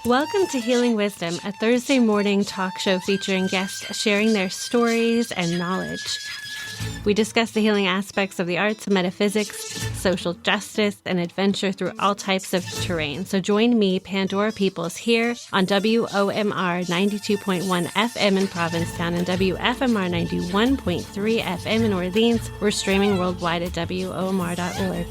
Welcome to Healing Wisdom, a Thursday morning talk show featuring guests sharing their stories and knowledge. We discuss the healing aspects of the arts, metaphysics, social justice, and adventure through all types of terrain. So join me, Pandora Peoples, here on WOMR 92.1 FM in Provincetown and WFMR 91.3 FM in Orleans. We're streaming worldwide at WOMR.org.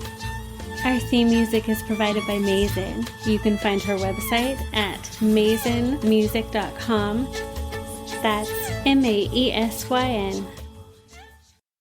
Our theme music is provided by Mason. You can find her website at masonmusic.com. That's MAESYN.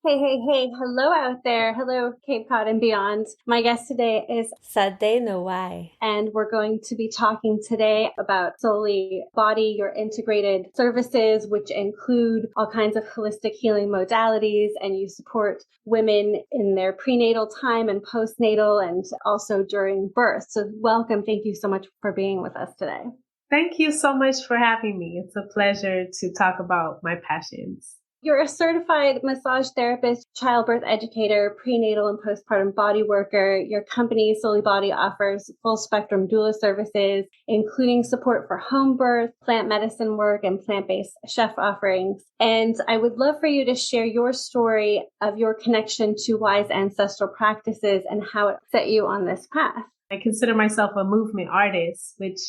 Hey. Hello out there. Hello, Cape Cod and beyond. My guest today is Tsadae Neway. And we're going to be talking today about solely body, your integrated services, which include all kinds of holistic healing modalities, and you support women in their prenatal time and postnatal and also during birth. So welcome. Thank you so much for being with us today. Thank you so much for having me. It's a pleasure to talk about my passions. You're a certified massage therapist, childbirth educator, prenatal and postpartum body worker. Your company, Solely Body, offers full spectrum doula services, including support for home birth, plant medicine work, and plant-based chef offerings. And I would love for you to share your story of your connection to wise ancestral practices and how it set you on this path. I consider myself a movement artist, which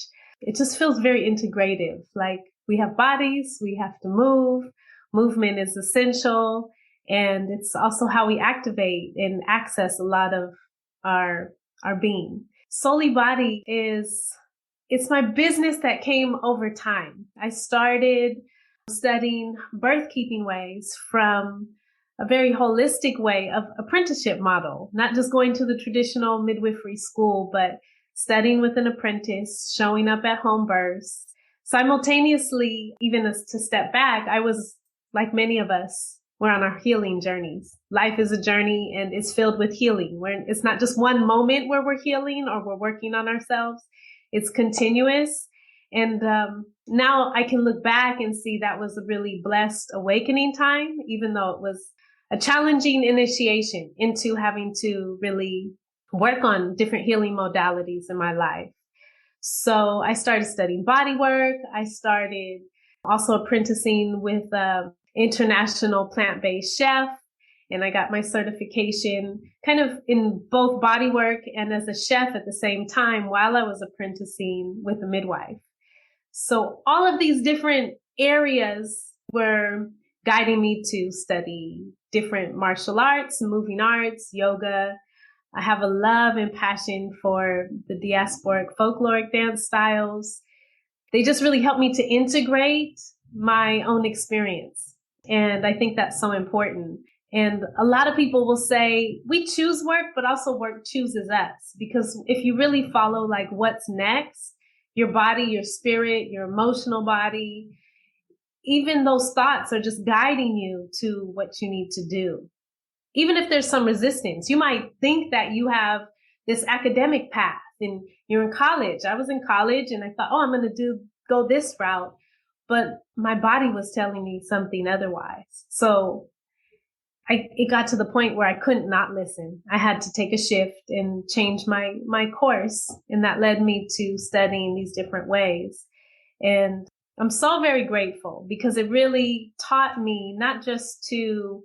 it just feels very integrative. Like we have bodies, we have to move. Movement is essential, and it's also how we activate and access a lot of our being. Solely Body it's my business that came over time. I started studying birth keeping ways from a very holistic way of apprenticeship model, not just going to the traditional midwifery school, but studying with an apprentice, showing up at home births. Simultaneously, even as to step back, I was like many of us, we're on our healing journeys. Life is a journey and it's filled with healing. It's not just one moment where we're healing or we're working on ourselves. It's continuous. And now I can look back and see that was a really blessed awakening time, even though it was a challenging initiation into having to really work on different healing modalities in my life. So I started studying bodywork. I started also apprenticing with international plant-based chef. And I got my certification kind of in both bodywork and as a chef at the same time while I was apprenticing with a midwife. So all of these different areas were guiding me to study different martial arts, moving arts, yoga. I have a love and passion for the diasporic folkloric dance styles. They just really help me to integrate my own experience. And I think that's so important. And a lot of people will say, we choose work, but also work chooses us. Because if you really follow like what's next, your body, your spirit, your emotional body, even those thoughts are just guiding you to what you need to do. Even if there's some resistance, you might think that you have this academic path and you're in college. I was in college and I thought, I'm going to go this route. But my body was telling me something otherwise. So it got to the point where I couldn't not listen. I had to take a shift and change my course. And that led me to studying these different ways. And I'm so very grateful because it really taught me not just to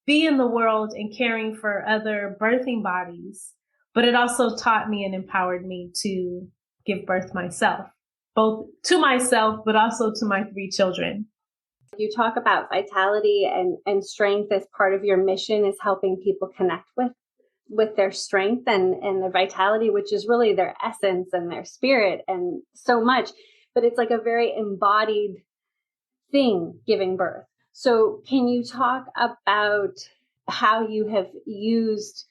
be in the world and caring for other birthing bodies, but it also taught me and empowered me to give birth myself. Both to myself, but also to my 3 children. You talk about vitality and strength as part of your mission is helping people connect with their strength and their vitality, which is really their essence and their spirit and so much. But it's like a very embodied thing, giving birth. So can you talk about how you have used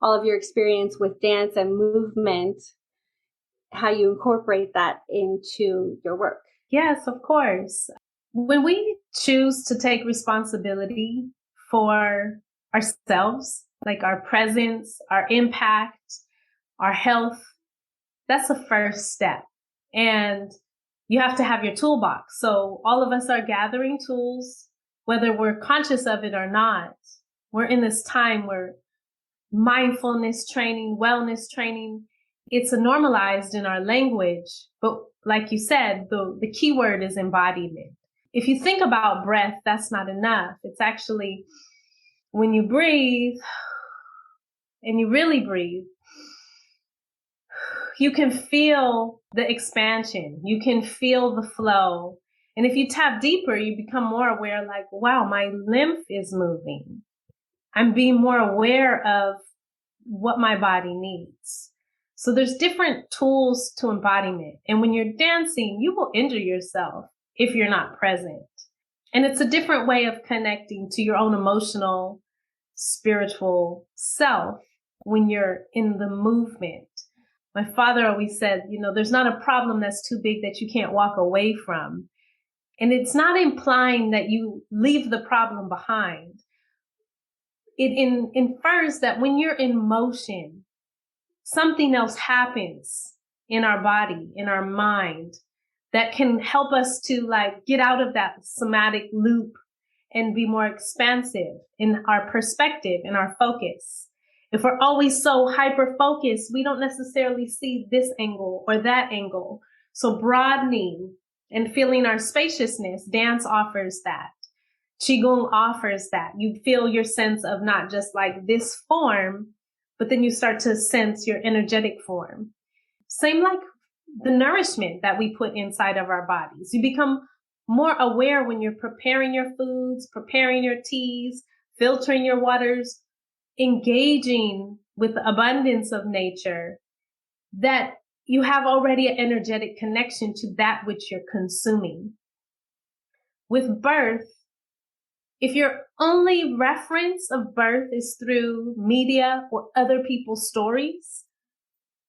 all of your experience with dance and movement, how you incorporate that into your work? Yes, of course. When we choose to take responsibility for ourselves, like our presence, our impact, our health, that's the first step. And you have to have your toolbox. So all of us are gathering tools, whether we're conscious of it or not. We're in this time where mindfulness training, wellness training, it's normalized in our language, but like you said, the key word is embodiment. If you think about breath, that's not enough. It's actually when you breathe and you really breathe, you can feel the expansion. You can feel the flow. And if you tap deeper, you become more aware, like, wow, my lymph is moving. I'm being more aware of what my body needs. So there's different tools to embodiment. And when you're dancing, you will injure yourself if you're not present. And it's a different way of connecting to your own emotional, spiritual self when you're in the movement. My father always said, there's not a problem that's too big that you can't walk away from. And it's not implying that you leave the problem behind. It infers that when you're in motion, something else happens in our body, in our mind, that can help us to get out of that somatic loop and be more expansive in our perspective and our focus. If we're always so hyper-focused, we don't necessarily see this angle or that angle. So broadening and feeling our spaciousness, dance offers that. Qigong offers that. You feel your sense of not just this form, but then you start to sense your energetic form. Same like the nourishment that we put inside of our bodies. You become more aware when you're preparing your foods, preparing your teas, filtering your waters, engaging with the abundance of nature, that you have already an energetic connection to that which you're consuming. With birth, if your only reference of birth is through media or other people's stories,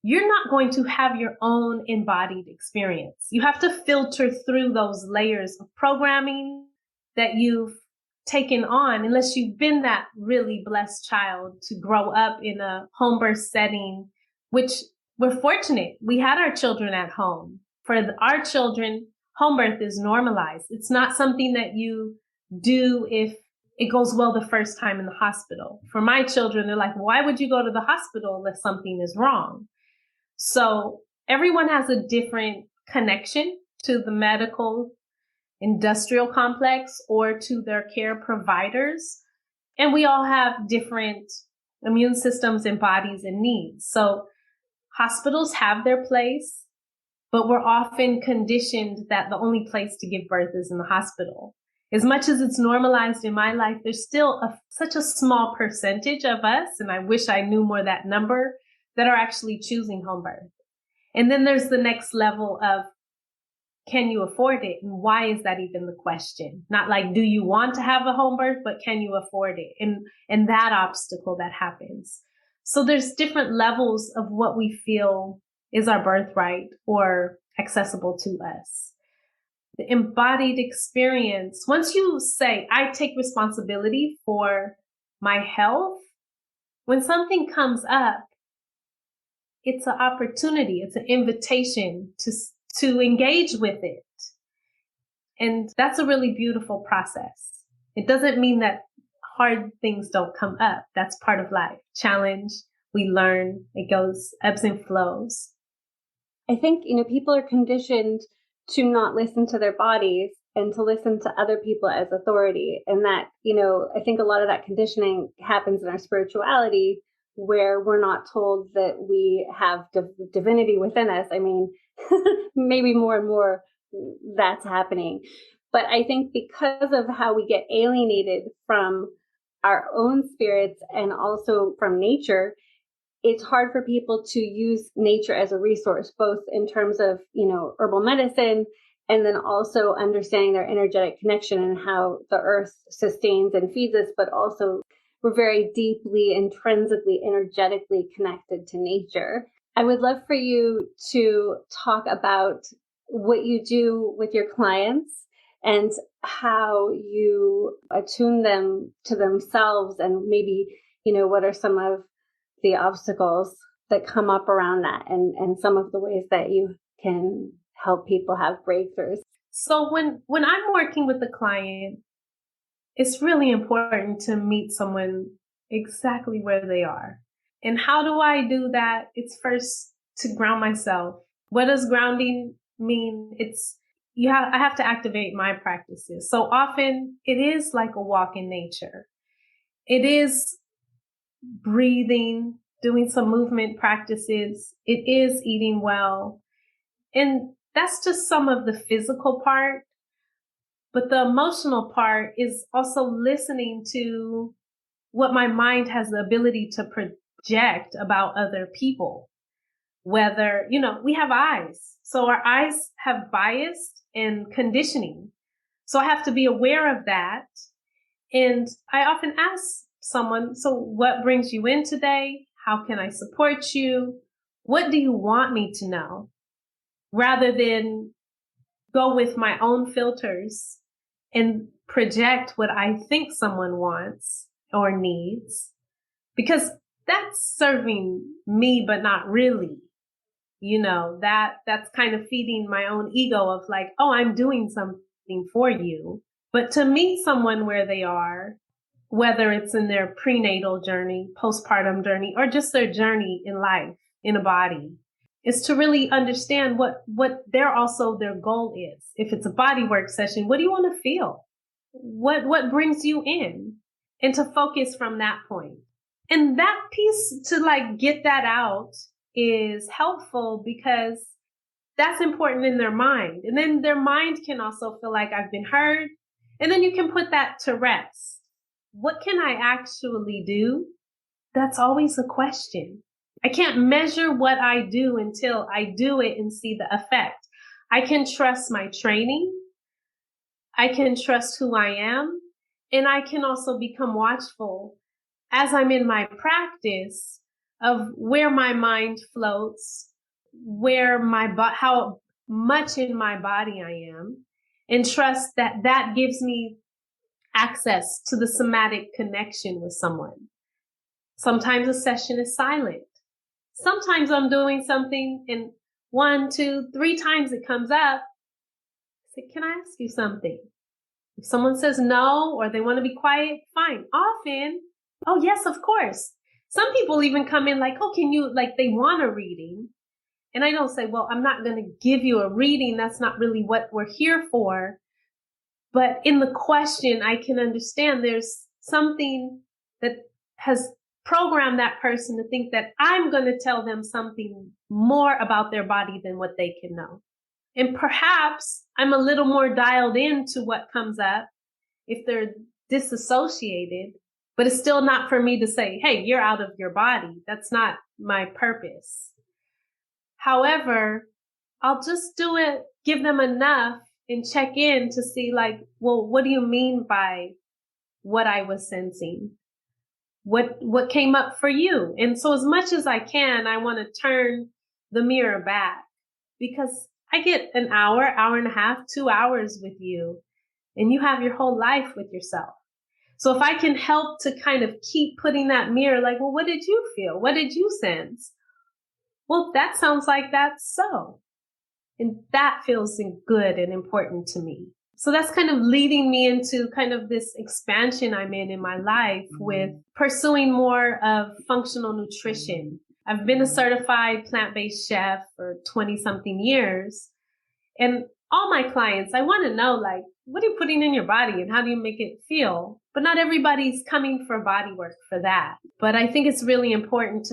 you're not going to have your own embodied experience. You have to filter through those layers of programming that you've taken on, unless you've been that really blessed child to grow up in a home birth setting, which we're fortunate. We had our children at home. For our children, home birth is normalized. It's not something that you do if it goes well the first time in the hospital. For my children, they're like, why would you go to the hospital unless something is wrong? So everyone has a different connection to the medical industrial complex or to their care providers. And we all have different immune systems and bodies and needs. So hospitals have their place, but we're often conditioned that the only place to give birth is in the hospital. As much as it's normalized in my life, there's still such a small percentage of us, and I wish I knew more that number, that are actually choosing home birth. And then there's the next level of, can you afford it? And why is that even the question? Not do you want to have a home birth, but can you afford it? And that obstacle that happens. So there's different levels of what we feel is our birthright or accessible to us. The embodied experience, once you say, I take responsibility for my health, when something comes up, it's an opportunity, it's an invitation to engage with it. And that's a really beautiful process. It doesn't mean that hard things don't come up. That's part of life. Challenge, we learn, it goes ebbs and flows. I think, people are conditioned to not listen to their bodies and to listen to other people as authority. And that, I think a lot of that conditioning happens in our spirituality, where we're not told that we have divinity within us. I mean, maybe more and more that's happening. But I think because of how we get alienated from our own spirits and also from nature, it's hard for people to use nature as a resource, both in terms of, herbal medicine, and then also understanding their energetic connection and how the earth sustains and feeds us, but also we're very deeply, intrinsically, energetically connected to nature. I would love for you to talk about what you do with your clients and how you attune them to themselves, and maybe, what are some of the obstacles that come up around that, and some of the ways that you can help people have breakthroughs. So when I'm working with a client, it's really important to meet someone exactly where they are. And how do I do that? It's first to ground myself. What does grounding mean I have to activate my practices. So often it is like a walk in nature. It is breathing, doing some movement practices. It is eating well. And that's just some of the physical part. But the emotional part is also listening to what my mind has the ability to project about other people. Whether, we have eyes. So our eyes have bias and conditioning. So I have to be aware of that. And I often ask someone, so what brings you in today? How can I support you? What do you want me to know? Rather than go with my own filters and project what I think someone wants or needs, because that's serving me, but not really. That's kind of feeding my own ego of like, oh, I'm doing something for you. But to meet someone where they are, whether it's in their prenatal journey, postpartum journey, or just their journey in life, in a body, is to really understand what their goal is. If it's a bodywork session, what do you want to feel? What brings you in? And to focus from that point. And that piece, to like get that out, is helpful because that's important in their mind. And then their mind can also feel like I've been heard. And then you can put that to rest. What can I actually do? That's always a question. I can't measure what I do until I do it and see the effect. I can trust my training. I can trust who I am. And I can also become watchful as I'm in my practice of where my mind floats, how much in my body I am, and trust that gives me access to the somatic connection with someone. Sometimes a session is silent. Sometimes I'm doing something and 1, 2, 3 times it comes up. I say, can I ask you something? If someone says no, or they want to be quiet, fine. Often, oh yes, of course. Some people even come in like, oh, can you, like they want a reading. And I don't say, well, I'm not going to give you a reading. That's not really what we're here for. But in the question, I can understand there's something that has programmed that person to think that I'm going to tell them something more about their body than what they can know. And perhaps I'm a little more dialed into what comes up if they're disassociated, but it's still not for me to say, hey, you're out of your body. That's not my purpose. However, I'll just do it, give them enough and check in to see like, well, what do you mean by what I was sensing? What came up for you? And so as much as I can, I want to turn the mirror back, because I get an hour, hour and a half, 2 hours with you, and you have your whole life with yourself. So if I can help to kind of keep putting that mirror, like, well, what did you feel? What did you sense? Well, that sounds like that's so. And that feels good and important to me. So that's kind of leading me into kind of this expansion I'm in my life with pursuing more of functional nutrition. I've been a certified plant-based chef for 20 something years. And all my clients, I want to know, like, what are you putting in your body and how do you make it feel? But not everybody's coming for body work for that. But I think it's really important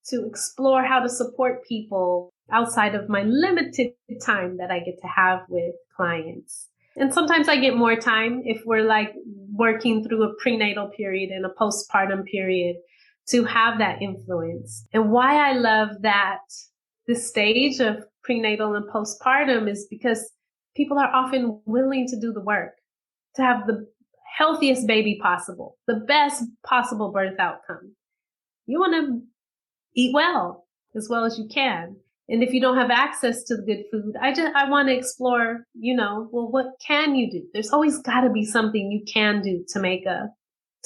to explore how to support people outside of my limited time that I get to have with clients. And sometimes I get more time if we're like working through a prenatal period and a postpartum period to have that influence. And why I love that this stage of prenatal and postpartum is because people are often willing to do the work, to have the healthiest baby possible, the best possible birth outcome. You want to eat well as you can. And if you don't have access to the good food, I want to explore, well, what can you do? There's always got to be something you can do to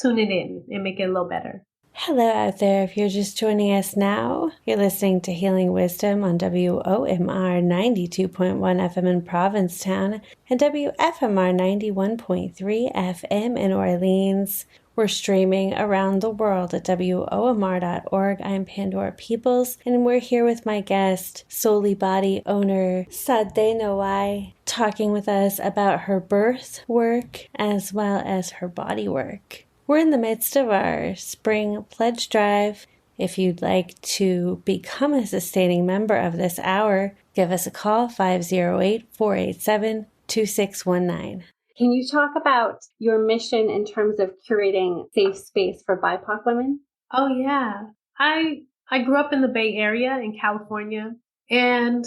tune it in and make it a little better. Hello out there. If you're just joining us now, you're listening to Healing Wisdom on WOMR 92.1 FM in Provincetown and WFMR 91.3 FM in Orleans. We're streaming around the world at WOMR.org. I'm Pandora Peoples, and we're here with my guest, Solely Body owner Tsadae Neway, talking with us about her birth work as well as her body work. We're in the midst of our spring pledge drive. If you'd like to become a sustaining member of this hour, give us a call, 508-487-2619. Can you talk about your mission in terms of curating safe space for BIPOC women? Oh, yeah. I grew up in the Bay Area in California, and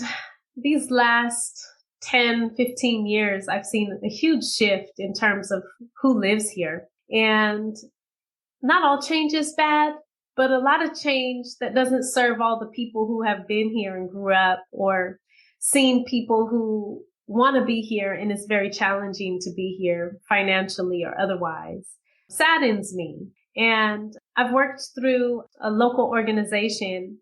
these last 10, 15 years, I've seen a huge shift in terms of who lives here. And not all change is bad, but a lot of change that doesn't serve all the people who have been here and grew up, or seen people who want to be here and it's very challenging to be here financially or otherwise, saddens me. And I've worked through a local organization,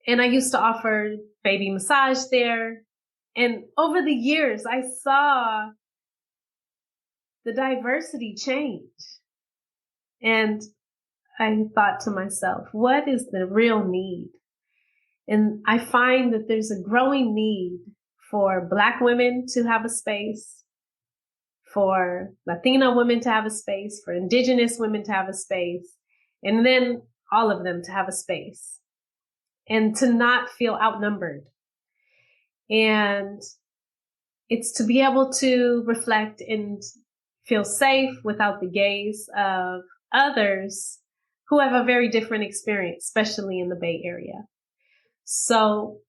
and I used to offer baby massage there. And over the years, I saw the diversity change. And I thought to myself, what is the real need? And I find that there's a growing need for Black women to have a space, for Latina women to have a space, for Indigenous women to have a space, and then all of them to have a space, and to not feel outnumbered. And it's to be able to reflect and feel safe without the gaze of others who have a very different experience, especially in the Bay Area. So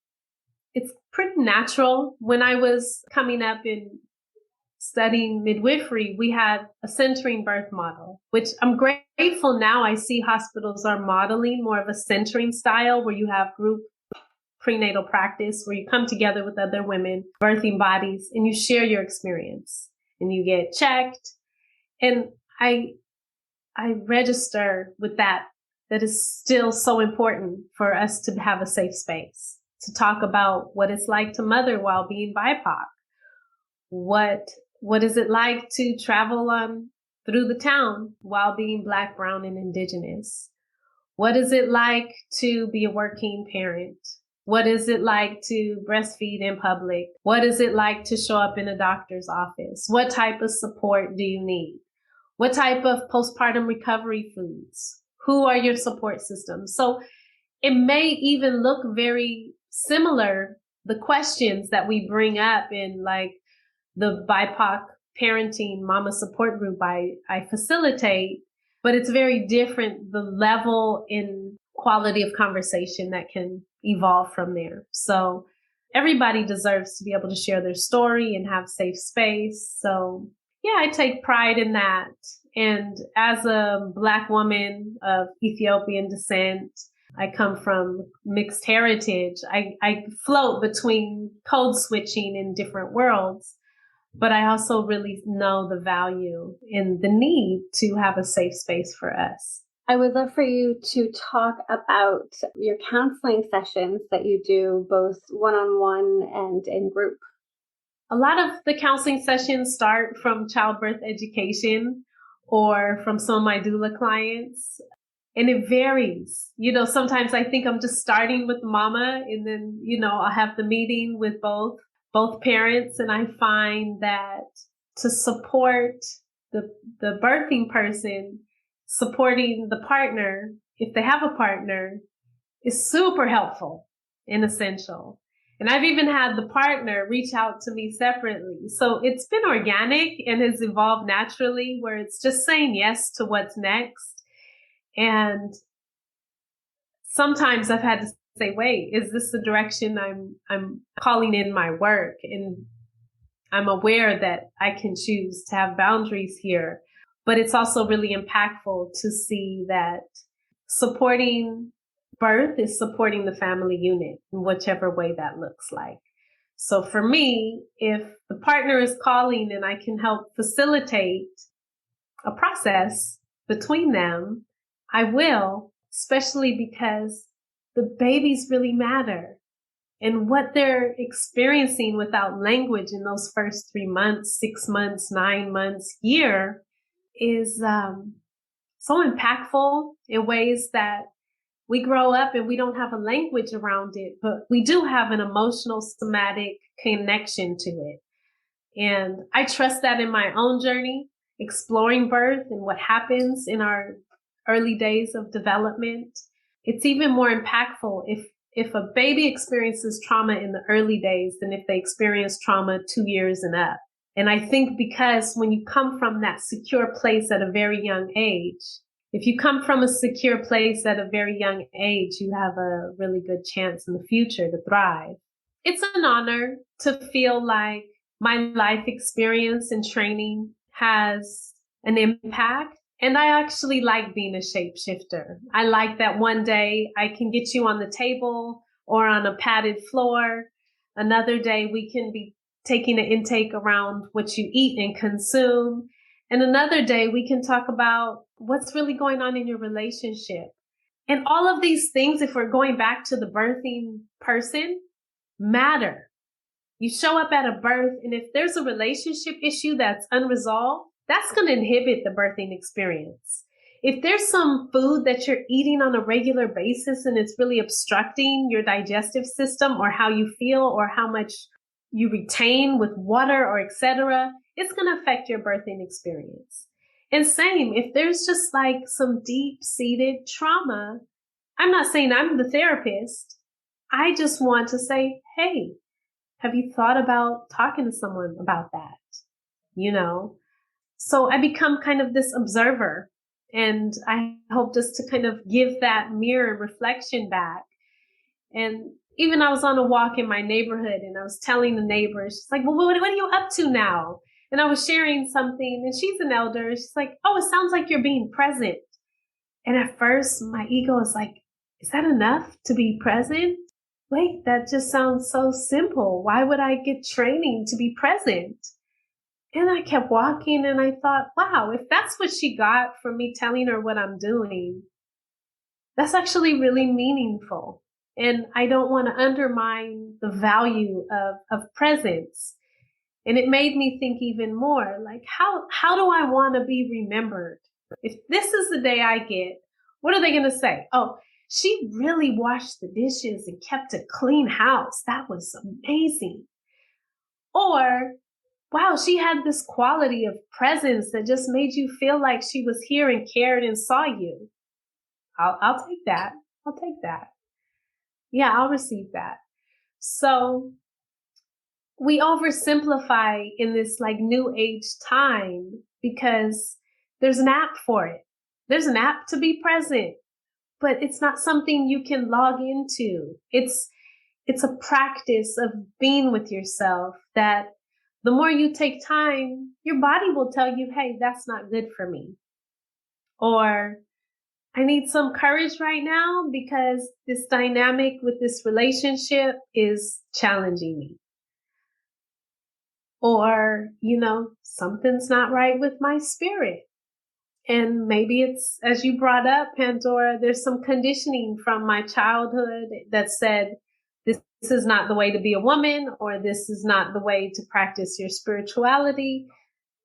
it's pretty natural. When I was coming up and studying midwifery, we had a centering birth model, which I'm grateful now I see hospitals are modeling more of a centering style, where you have group prenatal practice, where you come together with other women, birthing bodies, and you share your experience and you get checked. And I register with that is still so important for us to have a safe space, to talk about what it's like to mother while being BIPOC. What is it like to travel through the town while being Black, Brown, and Indigenous? What is it like to be a working parent? What is it like to breastfeed in public? What is it like to show up in a doctor's office? What type of support do you need? What type of postpartum recovery foods? Who are your support systems? So it may even look very similar, the questions that we bring up in like the BIPOC parenting mama support group I facilitate, but it's very different, the level in quality of conversation that can evolve from there. So everybody deserves to be able to share their story and have safe space. So yeah, I take pride in that. And as a Black woman of Ethiopian descent, I come from mixed heritage. I float between code switching in different worlds, but I also really know the value and the need to have a safe space for us. I would love for you to talk about your counseling sessions that you do both one-on-one and in group. A lot of the counseling sessions start from childbirth education or from some of my doula clients. And it varies. Sometimes I think I'm just starting with mama, and then, I'll have the meeting with both parents. And I find that to support the birthing person, supporting the partner, if they have a partner, is super helpful and essential. And I've even had the partner reach out to me separately. So it's been organic and has evolved naturally, where it's just saying yes to what's next. And sometimes I've had to say, wait, is this the direction I'm calling in my work? And I'm aware that I can choose to have boundaries here. But it's also really impactful to see that supporting birth is supporting the family unit in whichever way that looks like. So for me, if the partner is calling and I can help facilitate a process between them, I will, especially because the babies really matter. And what they're experiencing without language in those first 3 months, 6 months, 9 months, year is so impactful in ways that we grow up and we don't have a language around it, but we do have an emotional, somatic connection to it. And I trust that in my own journey, exploring birth and what happens in our early days of development. It's even more impactful if a baby experiences trauma in the early days than if they experience trauma 2 years and up. And I think because when you come from that secure place at a very young age, if you come from a secure place at a very young age, you have a really good chance in the future to thrive. It's an honor to feel like my life experience and training has an impact. And I actually like being a shapeshifter. I like that one day I can get you on the table or on a padded floor. Another day we can be taking an intake around what you eat and consume. And another day we can talk about what's really going on in your relationship. And all of these things, if we're going back to the birthing person, matter. You show up at a birth, and if there's a relationship issue that's unresolved, that's going to inhibit the birthing experience. If there's some food that you're eating on a regular basis and it's really obstructing your digestive system or how you feel or how much you retain with water or etc., it's going to affect your birthing experience. And same, if there's just like some deep-seated trauma, I'm not saying I'm the therapist. I just want to say, hey, have you thought about talking to someone about that? You know? So I become kind of this observer, and I hope just to kind of give that mirror reflection back. And even I was on a walk in my neighborhood and I was telling the neighbor, she's like, well, what are you up to now? And I was sharing something and she's an elder. She's like, oh, it sounds like you're being present. And at first my ego was like, is that enough to be present? Wait, that just sounds so simple. Why would I get training to be present? And I kept walking and I thought, wow, if that's what she got from me telling her what I'm doing, that's actually really meaningful. And I don't want to undermine the value of presence. And it made me think even more, like, how do I want to be remembered? If this is the day I get, what are they going to say? Oh, she really washed the dishes and kept a clean house. That was amazing. Or, wow, she had this quality of presence that just made you feel like she was here and cared and saw you. I'll take that. I'll take that. Yeah, I'll receive that. So we oversimplify in this like new age time because there's an app for it. There's an app to be present, but it's not something you can log into. It's a practice of being with yourself that the more you take time, your body will tell you, hey, that's not good for me. Or I need some courage right now because this dynamic with this relationship is challenging me. Or, something's not right with my spirit. And maybe it's, as you brought up, Pandora, there's some conditioning from my childhood that said, this is not the way to be a woman, or this is not the way to practice your spirituality.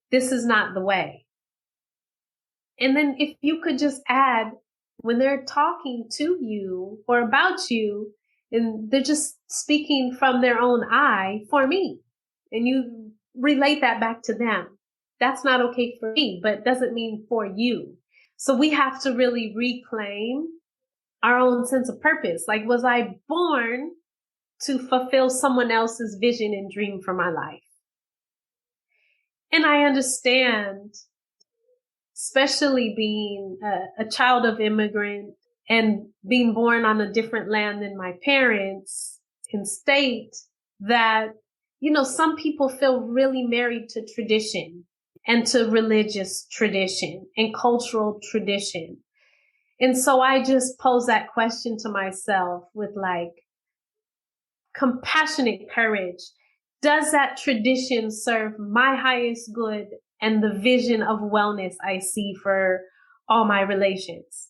This is not the way. And then if you could just add, when they're talking to you or about you, and they're just speaking from their own eye for me, and you relate that back to them. That's not okay for me, but doesn't mean for you. So we have to really reclaim our own sense of purpose. Like, was I born to fulfill someone else's vision and dream for my life? And I understand, especially being a child of immigrant and being born on a different land than my parents and state, that some people feel really married to tradition and to religious tradition and cultural tradition. And so I just pose that question to myself with like compassionate courage. Does that tradition serve my highest good and the vision of wellness I see for all my relations?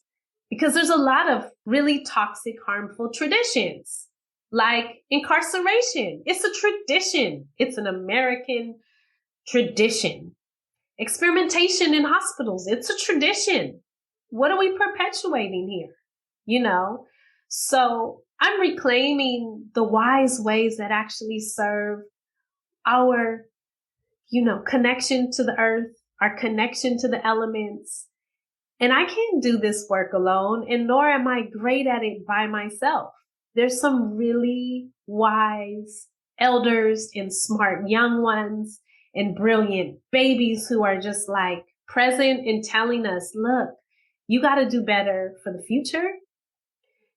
because there's a lot of really toxic, harmful traditions, like incarceration. It's a tradition. It's an American tradition. Experimentation in hospitals. It's a tradition. What are we perpetuating here? So I'm reclaiming the wise ways that actually serve our, connection to the earth, our connection to the elements. And I can't do this work alone, and nor am I great at it by myself. There's some really wise elders and smart young ones and brilliant babies who are just like present and telling us, look, you got to do better for the future.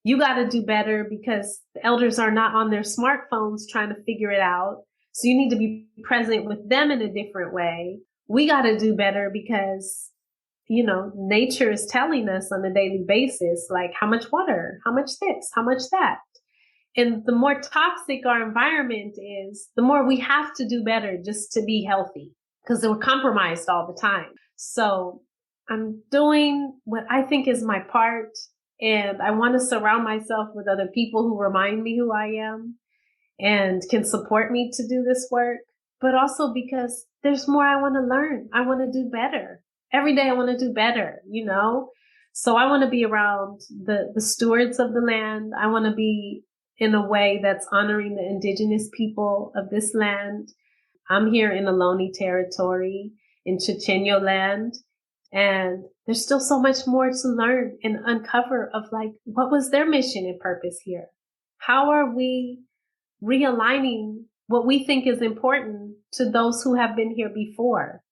You got to do better because the elders are not on their smartphones trying to figure it out. So you need to be present with them in a different way. We got to do better because, nature is telling us on a daily basis, like how much water, how much this, how much that. And the more toxic our environment is, the more we have to do better just to be healthy because we're compromised all the time. So I'm doing what I think is my part. And I want to surround myself with other people who remind me who I am and can support me to do this work. But also because there's more I want to learn. I want to do better. Every day I want to do better, So I want to be around the stewards of the land. I want to be in a way that's honoring the indigenous people of this land. I'm here in Ohlone territory, in Chochenyo land. And there's still so much more to learn and uncover of like, what was their mission and purpose here? How are we realigning what we think is important to those who have been here before?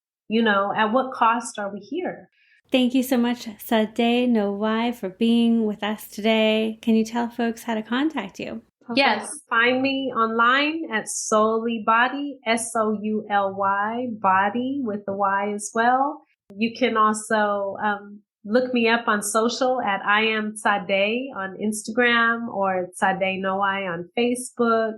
At what cost are we here? Thank you so much, Tsadae Neway, for being with us today. Can you tell folks how to contact you? Yes, find me online at Souly Body, SOULY, body with the Y as well. You can also look me up on social at I am Tsadae on Instagram or Tsadae Neway on Facebook.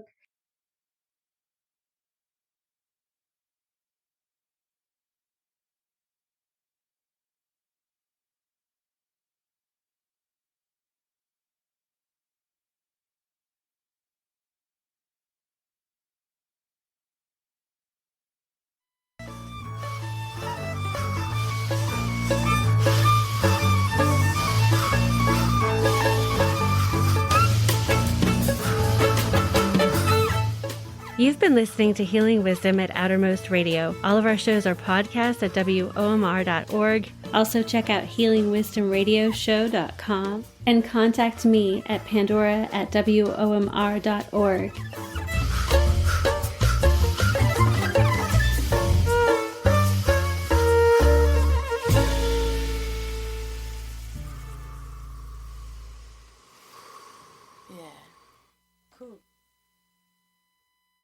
You've been listening to Healing Wisdom at Outermost Radio. All of our shows are podcasts at WOMR.org. Also check out healingwisdomradioshow.com and contact me at Pandora@WOMR.org. Yeah. Cool.